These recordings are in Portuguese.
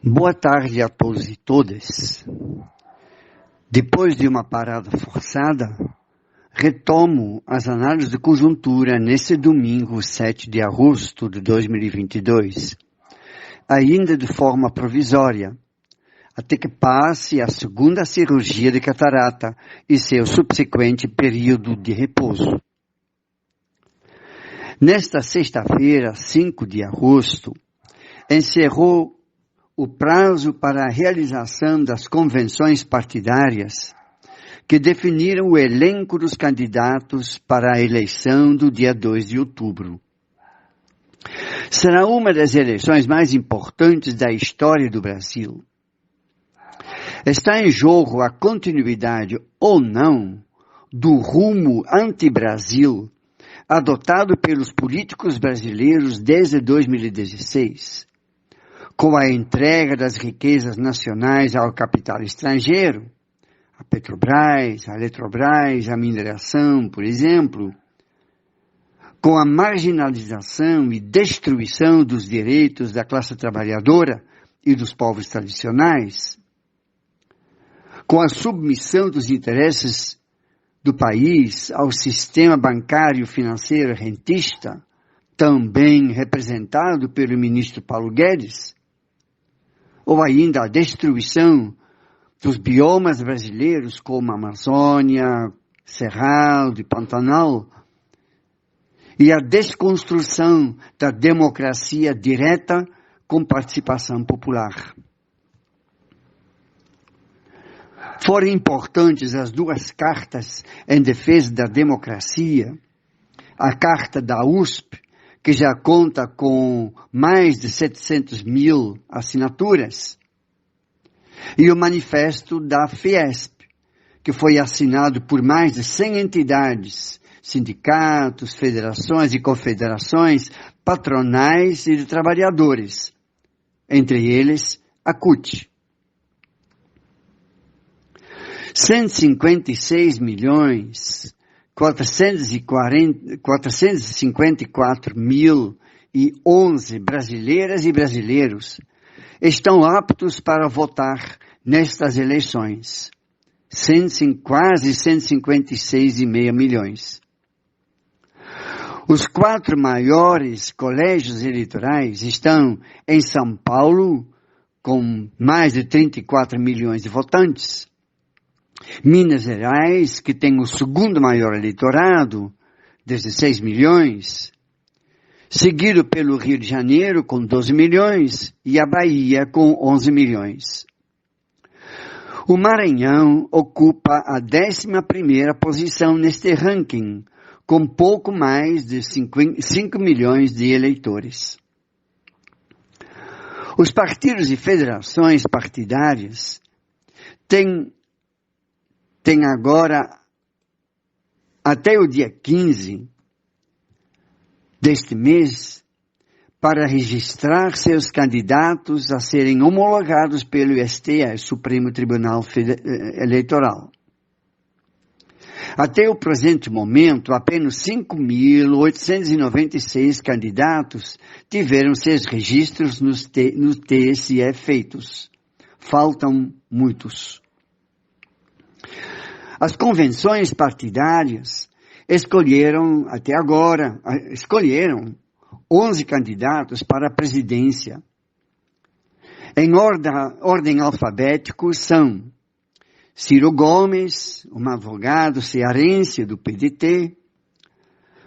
Boa tarde a todos e todas. Depois de uma parada forçada, retomo as análises de conjuntura nesse domingo, 7 de agosto de 2022, ainda de forma provisória, até que passe a segunda cirurgia de catarata e seu subsequente período de repouso. Nesta sexta-feira, 5 de agosto, encerrou o prazo para a realização das convenções partidárias que definiram o elenco dos candidatos para a eleição do dia 2 de outubro. Será uma das eleições mais importantes da história do Brasil. Está em jogo a continuidade ou não do rumo anti-Brasil adotado pelos políticos brasileiros desde 2016. Com a entrega das riquezas nacionais ao capital estrangeiro, a Petrobras, a Eletrobras, a mineração, por exemplo, com a marginalização e destruição dos direitos da classe trabalhadora e dos povos tradicionais, com a submissão dos interesses do país ao sistema bancário financeiro rentista, também representado pelo ministro Paulo Guedes, ou ainda a destruição dos biomas brasileiros como a Amazônia, Cerrado e Pantanal, e a desconstrução da democracia direta com participação popular. Foram importantes as duas cartas em defesa da democracia, a carta da USP, que já conta com mais de 700 mil assinaturas, e o manifesto da Fiesp, que foi assinado por mais de 100 entidades, sindicatos, federações e confederações patronais e de trabalhadores, entre eles a CUT. 154.011 brasileiras e brasileiros estão aptos para votar nestas eleições. Quase 156,5 milhões. Os 4 maiores colégios eleitorais estão em São Paulo, com mais de 34 milhões de votantes. Minas Gerais, que tem o segundo maior eleitorado, 16 milhões, seguido pelo Rio de Janeiro, com 12 milhões, e a Bahia, com 11 milhões. O Maranhão ocupa a 11ª posição neste ranking, com pouco mais de 5 milhões de eleitores. Os partidos e federações partidárias têm agora, até o dia 15 deste mês, para registrar seus candidatos a serem homologados pelo STF, Supremo Tribunal Eleitoral. Até o presente momento, apenas 5.896 candidatos tiveram seus registros no TSE feitos. Faltam muitos. As convenções partidárias escolheram 11 candidatos para a presidência. Em ordem alfabética são Ciro Gomes, um advogado cearense do PDT,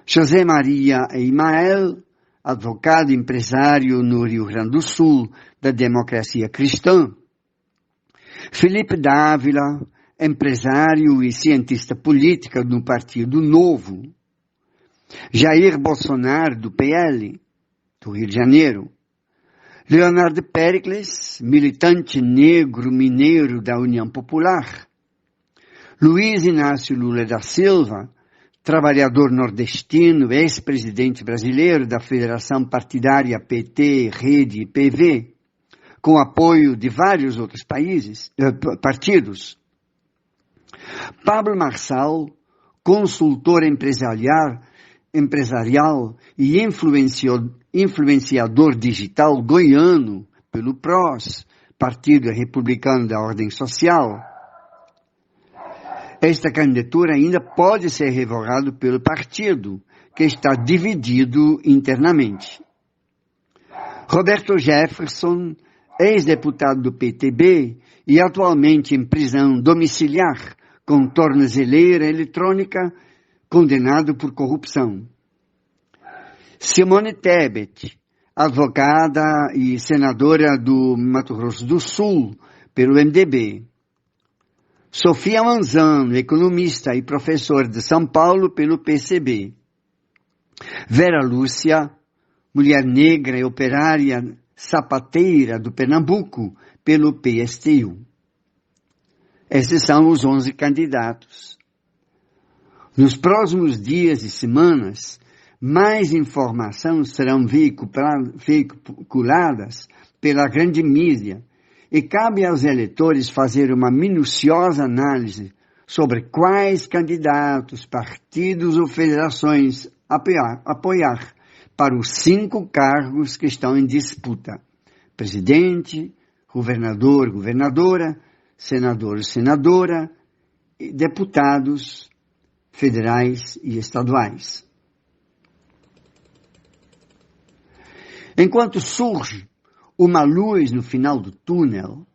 José Maria Eimael, advogado e empresário no Rio Grande do Sul da Democracia Cristã, Felipe Dávila, empresário e cientista política do Partido Novo, Jair Bolsonaro, do PL, do Rio de Janeiro, Leonardo Péricles, militante negro mineiro da União Popular, Luiz Inácio Lula da Silva, trabalhador nordestino, ex-presidente brasileiro da Federação Partidária PT, Rede e PV, com apoio de vários outros partidos, Pablo Marçal, consultor empresarial e influenciador digital goiano pelo PROS, Partido Republicano da Ordem Social, esta candidatura ainda pode ser revogada pelo partido, que está dividido internamente. Roberto Jefferson, ex-deputado do PTB e atualmente em prisão domiciliar com tornozeleira eletrônica, condenado por corrupção. Simone Tebet, advogada e senadora do Mato Grosso do Sul, pelo MDB. Sofia Manzano, economista e professora de São Paulo, pelo PCB. Vera Lúcia, mulher negra e operária sapateira do Pernambuco, pelo PSTU. Esses são os 11 candidatos. Nos próximos dias e semanas, mais informações serão veiculadas pela grande mídia e cabe aos eleitores fazer uma minuciosa análise sobre quais candidatos, partidos ou federações apoiar para os 5 cargos que estão em disputa: presidente, governador, governadora, senador, senadora, e deputados federais e estaduais. Enquanto surge uma luz no final do túnel,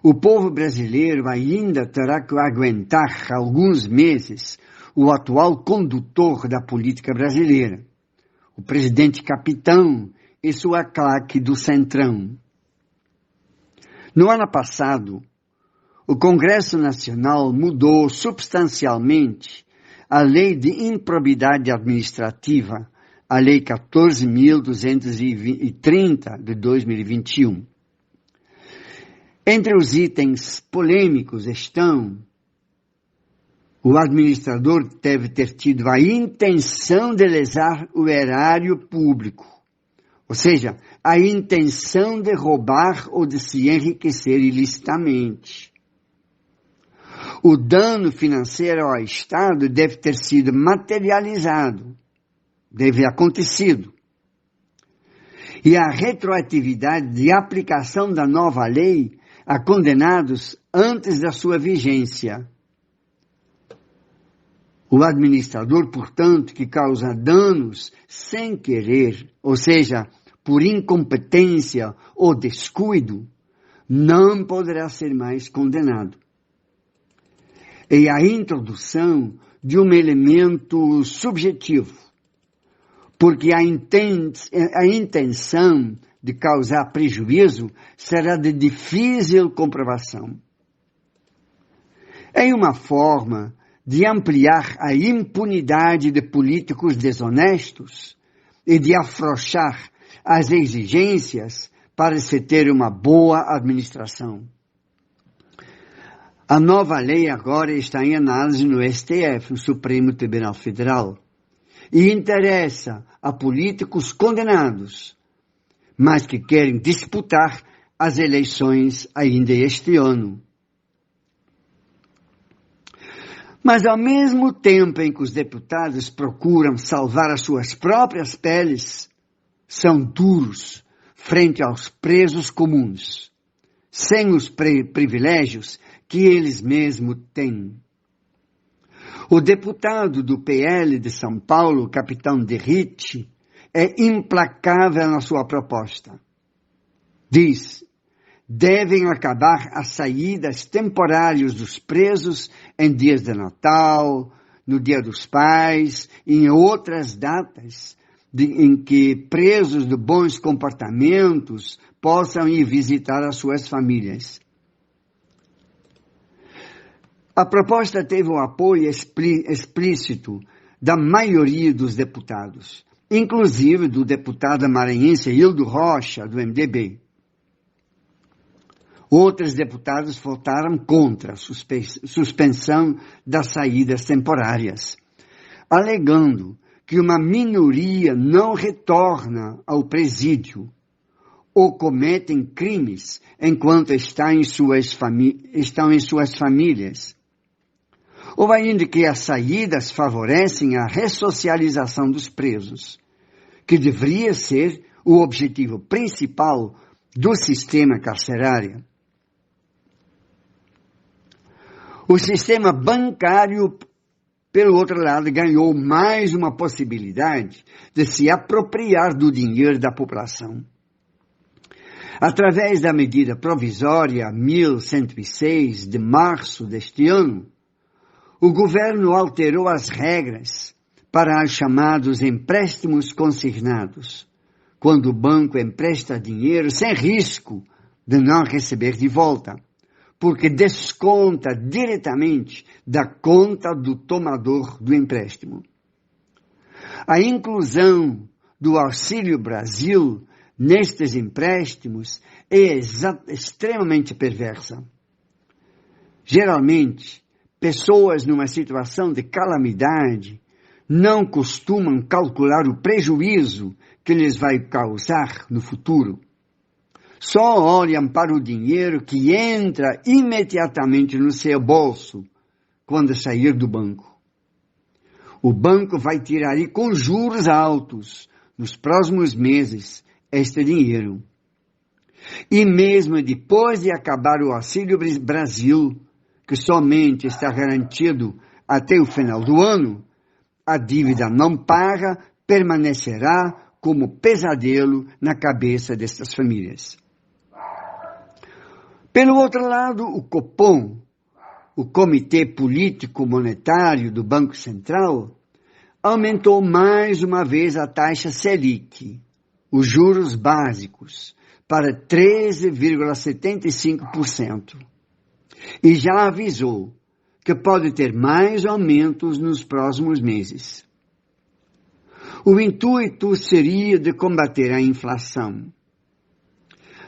o povo brasileiro ainda terá que aguentar alguns meses o atual condutor da política brasileira, o presidente capitão e sua claque do Centrão. No ano passado, o Congresso Nacional mudou substancialmente a Lei de Improbidade Administrativa, a Lei 14.230 de 2021. Entre os itens polêmicos estão: o administrador deve ter tido a intenção de lesar o erário público, ou seja, a intenção de roubar ou de se enriquecer ilicitamente. O dano financeiro ao Estado deve ter sido materializado, deve ter acontecido. E a retroatividade de aplicação da nova lei a condenados antes da sua vigência. O administrador, portanto, que causa danos sem querer, ou seja, por incompetência ou descuido, não poderá ser mais condenado. E a introdução de um elemento subjetivo, porque a intenção de causar prejuízo será de difícil comprovação. É uma forma de ampliar a impunidade de políticos desonestos e de afrouxar as exigências para se ter uma boa administração. A nova lei agora está em análise no STF, no Supremo Tribunal Federal, e interessa a políticos condenados, mas que querem disputar as eleições ainda este ano. Mas ao mesmo tempo em que os deputados procuram salvar as suas próprias peles, são duros frente aos presos comuns, sem os privilégios que eles mesmos têm. O deputado do PL de São Paulo, capitão Derrite, é implacável na sua proposta. Diz: devem acabar as saídas temporárias dos presos em dias de Natal, no Dia dos Pais e em outras datas em que presos de bons comportamentos possam ir visitar as suas famílias. A proposta teve o apoio explícito da maioria dos deputados, inclusive do deputado maranhense Hildo Rocha, do MDB. Outros deputados votaram contra a suspensão das saídas temporárias, alegando que uma minoria não retorna ao presídio ou cometem crimes enquanto estão em suas famílias. Ou ainda que as saídas favorecem a ressocialização dos presos, que deveria ser o objetivo principal do sistema carcerário. O sistema bancário, pelo outro lado, ganhou mais uma possibilidade de se apropriar do dinheiro da população. Através da medida provisória 1106 de março deste ano, o governo alterou as regras para os chamados empréstimos consignados, quando o banco empresta dinheiro sem risco de não receber de volta, porque desconta diretamente da conta do tomador do empréstimo. A inclusão do Auxílio Brasil nestes empréstimos é extremamente perversa. Geralmente, pessoas numa situação de calamidade não costumam calcular o prejuízo que lhes vai causar no futuro. Só olham para o dinheiro que entra imediatamente no seu bolso quando sair do banco. O banco vai tirar com juros altos nos próximos meses este dinheiro. E mesmo depois de acabar o Auxílio Brasil, que somente está garantido até o final do ano, a dívida não paga permanecerá como pesadelo na cabeça destas famílias. Pelo outro lado, o Copom, o Comitê Político Monetário do Banco Central, aumentou mais uma vez a taxa Selic, os juros básicos, para 13,75%. E já avisou que pode ter mais aumentos nos próximos meses. O intuito seria de combater a inflação.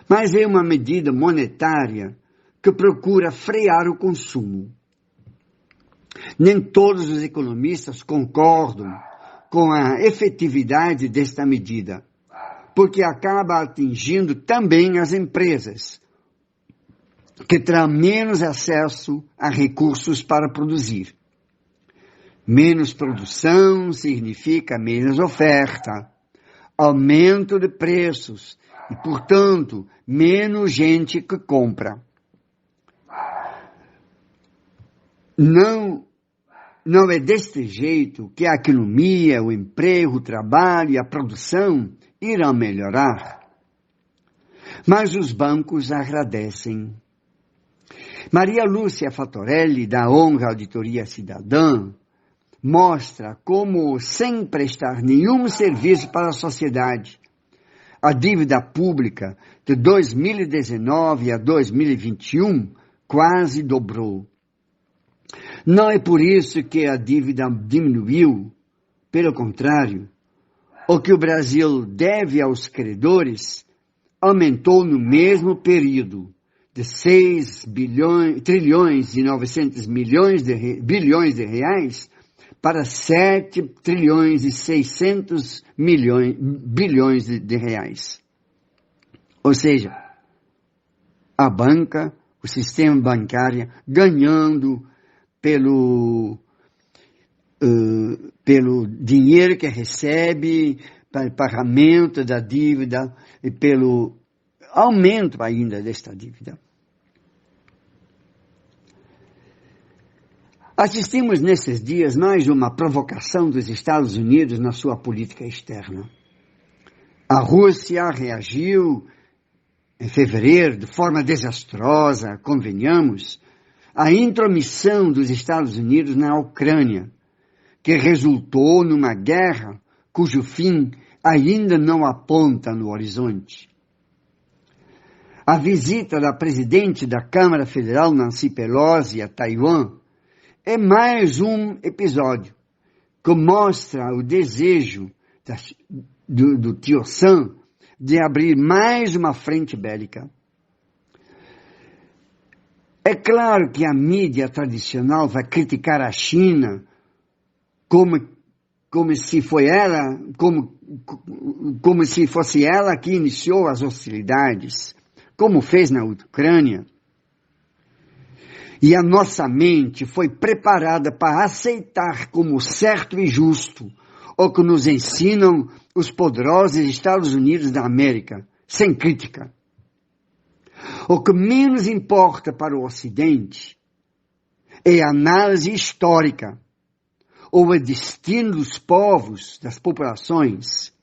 Mas é uma medida monetária que procura frear o consumo. Nem todos os economistas concordam com a efetividade desta medida, porque acaba atingindo também as empresas, que terão menos acesso a recursos para produzir. Menos produção significa menos oferta, aumento de preços e, portanto, menos gente que compra. Não é deste jeito que a economia, o emprego, o trabalho e a produção irão melhorar. Mas os bancos agradecem. Maria Lúcia Fatorelli, da ONG Auditoria Cidadã, mostra como, sem prestar nenhum serviço para a sociedade, a dívida pública de 2019 a 2021 quase dobrou. Não é por isso que a dívida diminuiu, pelo contrário, o que o Brasil deve aos credores aumentou no mesmo período de 6 trilhões e 900 bilhões de reais para 7 trilhões e 600 bilhões de reais. Ou seja, a banca, o sistema bancário ganhando pelo dinheiro que recebe, para o pagamento da dívida e pelo aumento ainda desta dívida. Assistimos nesses dias mais uma provocação dos Estados Unidos na sua política externa. A Rússia reagiu em fevereiro de forma desastrosa, convenhamos, à intromissão dos Estados Unidos na Ucrânia, que resultou numa guerra cujo fim ainda não aponta no horizonte. A visita da presidente da Câmara Federal, Nancy Pelosi, a Taiwan, é mais um episódio que mostra o desejo do tio Sam de abrir mais uma frente bélica. É claro que a mídia tradicional vai criticar a China como se fosse ela que iniciou as hostilidades, como fez na Ucrânia. E a nossa mente foi preparada para aceitar como certo e justo o que nos ensinam os poderosos Estados Unidos da América, sem crítica. O que menos importa para o Ocidente é a análise histórica ou o destino dos povos, das populações.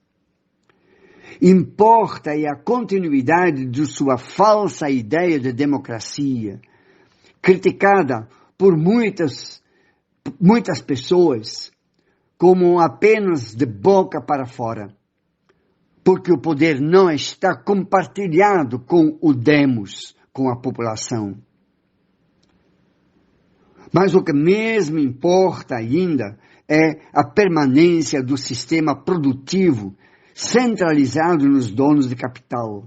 Importa é a continuidade de sua falsa ideia de democracia, criticada por muitas pessoas como apenas de boca para fora, porque o poder não está compartilhado com o demos, com a população. Mas o que mesmo importa ainda é a permanência do sistema produtivo centralizado nos donos de capital.